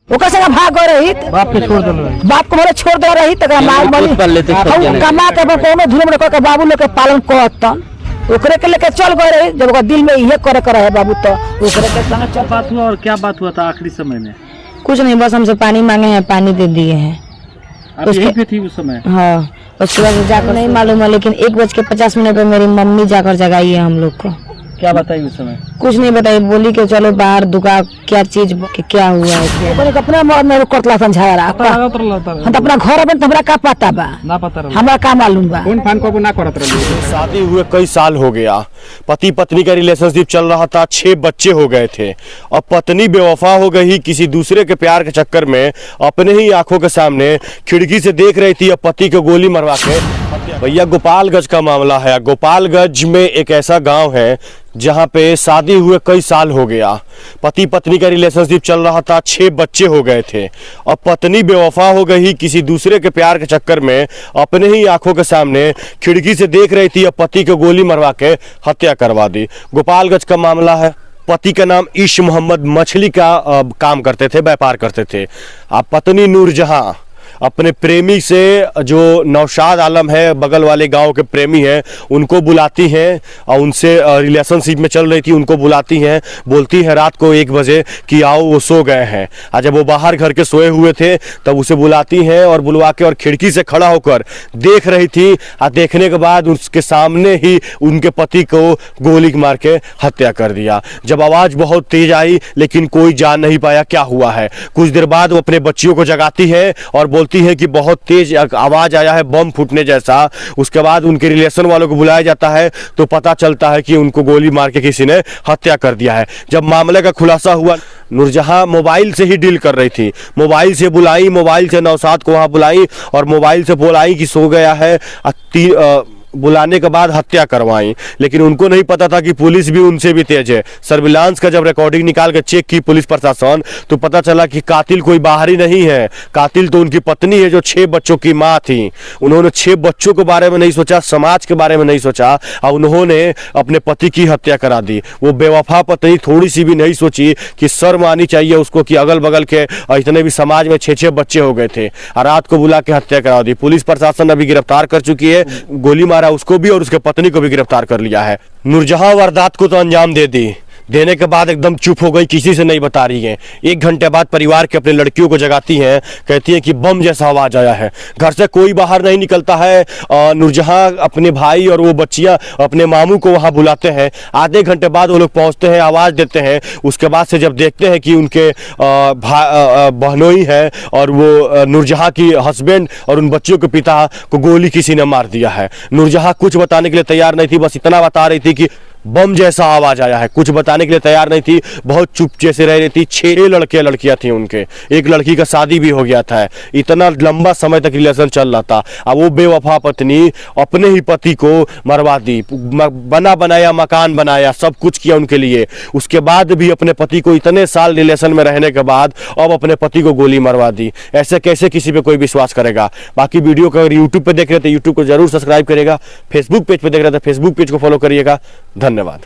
ओकर संगे भाग रही बाप के छोड़ दल रही बाप को मोरे छोड़ दे रही तक माल मनी कमा के कोनो धुरे में के बाबू लोग के पालन करतन ओकरे के लेके चल गए रही। जब ओकर दिल में ये करे है बाबू तो ओकरे के संग क्या बात हुआ और क्या बात हुआ था आखिरी समय में? कुछ नहीं, बस हमसे पानी मांगे हैं, पानी दे दिए हैं। आप यहीं पे थी उस समय? हाँ, उसके बाद जाकर नहीं मालूम है, लेकिन 1:50 पे मेरी मम्मी जाकर जगाई है हम लोग को। क्या बताई उस समय? कुछ नहीं बताई, बोली कि चलो बाहर दुकान क्या चीज क्या हुआ है। ओकरे अपने में करतला समझारा हम तो अपना घर में हमरा का पता बा ना पता रहा हमरा का मालूम बा। कौन फान को ना करत रही? शादी हुए कई साल हो गया, पति पत्नी का रिलेशनशिप चल रहा था, 6 बच्चे हो गए थे। अब पत्नी बेवफा हो गई, किसी दूसरे के प्यार के चक्कर में अपने ही आंखों के सामने खिड़की से देख रही थी, अब पति को गोली मरवा के। भैया गोपालगंज का मामला है। गोपालगंज में एक ऐसा गांव है जहां पे शादी हुए कई साल हो गया, पति पत्नी का रिलेशनशिप चल रहा था, 6 बच्चे हो गए थे। अब पत्नी बेवफा हो गई, किसी दूसरे के प्यार के चक्कर में अपने ही आंखों के सामने खिड़की से देख रही थी, अब पति को गोली मरवा के हत्या करवा दी। गोपालगंज का मामला है। पति का नाम ईश मोहम्मद मछली का काम करते थे, व्यापार करते थे। अब पत्नी नूरजहां अपने प्रेमी से, जो नौशाद आलम है, बगल वाले गांव के प्रेमी हैं, उनको बुलाती हैं और उनसे रिलेशनशिप में चल रही थी, उनको बुलाती हैं, बोलती है रात को 1 बजे कि आओ वो सो गए हैं। और जब वो बाहर घर के सोए हुए थे तब उसे बुलाती हैं और बुलवा के और खिड़की से खड़ा होकर देख रही थी। और देखने के बाद उसके सामने ही उनके पति को गोली मार के हत्या कर दिया। जब आवाज़ बहुत तेज आई लेकिन कोई जान नहीं पाया क्या हुआ है। कुछ देर बाद वो अपने बच्चियों को जगाती है और बोलती है कि बहुत तेज आवाज आया है, बम फूटने जैसा। उसके बाद उनके रिलेशन वालों को बुलाया जाता है तो पता चलता है कि उनको गोली मार के किसी ने हत्या कर दिया है। जब मामले का खुलासा हुआ, नूरजहां मोबाइल से ही डील कर रही थी, मोबाइल से बुलाई, मोबाइल से नौशाद को वहां बुलाई और मोबाइल से बुलाई कि सो गया है। बुलाने के बाद हत्या करवाई, लेकिन उनको नहीं पता था कि पुलिस भी उनसे भी तेज है। सर्विलांस का जब रिकॉर्डिंग निकाल कर चेक की पुलिस प्रशासन तो पता चला कि कातिल कोई बाहरी नहीं है, कातिल तो उनकी पत्नी है जो 6 बच्चों की माँ थी। उन्होंने 6 बच्चों के बारे में नहीं सोचा, समाज के बारे में नहीं सोचा और उन्होंने अपने पति की हत्या करा दी। वो बेवफा पत्नी थोड़ी सी भी नहीं सोची कि शर्म आनी चाहिए उसको कि अगल बगल के इतने भी समाज में 6 बच्चे हो गए थे और रात को बुला के हत्या करा दी। पुलिस प्रशासन अभी गिरफ्तार कर चुकी है, गोली मारा उसको भी और उसके पत्नी को भी गिरफ्तार कर लिया है। नूरजहां वारदात को तो अंजाम देने के बाद एकदम चुप हो गई, किसी से नहीं बता रही है। 1 घंटे बाद परिवार के अपने लड़कियों को जगाती हैं, कहती हैं कि बम जैसा आवाज आया है। घर से कोई बाहर नहीं निकलता है। नूरजहां अपने भाई और वो बच्चियां अपने मामू को वहां बुलाते हैं। आधे घंटे बाद वो लोग पहुंचते हैं, आवाज देते हैं। उसके बाद से जब देखते हैं कि उनके बहनोई है और वो नूरजहां की हस्बैंड और उन बच्चियों के पिता को गोली किसी ने मार दिया है। नूरजहां कुछ बताने के लिए तैयार नहीं थी, बस इतना बता रही थी कि बम जैसा आवाज आया है, कुछ बताने के लिए तैयार नहीं थी, बहुत चुप जैसे रह रही थी। 6 लड़कियां थी उनके, एक लड़की का शादी भी हो गया था। इतना लंबा समय तक रिलेशन चल रहा था। अब वो बेवफा पत्नी अपने ही पति को मरवा दी, बना बनाया मकान बनाया, सब कुछ किया उनके लिए। उसके बाद भी अपने पति को, इतने साल रिलेशन में रहने के बाद अब अपने पति को गोली मरवा दी। ऐसे कैसे किसी पे कोई विश्वास करेगा। बाकी वीडियो को अगर यूट्यूब पे देख रहे थे यूट्यूब को जरूर सब्सक्राइब करेगा, फेसबुक पेज पे देख रहे थे फेसबुक पेज को फॉलो करिएगा। धन्यवाद।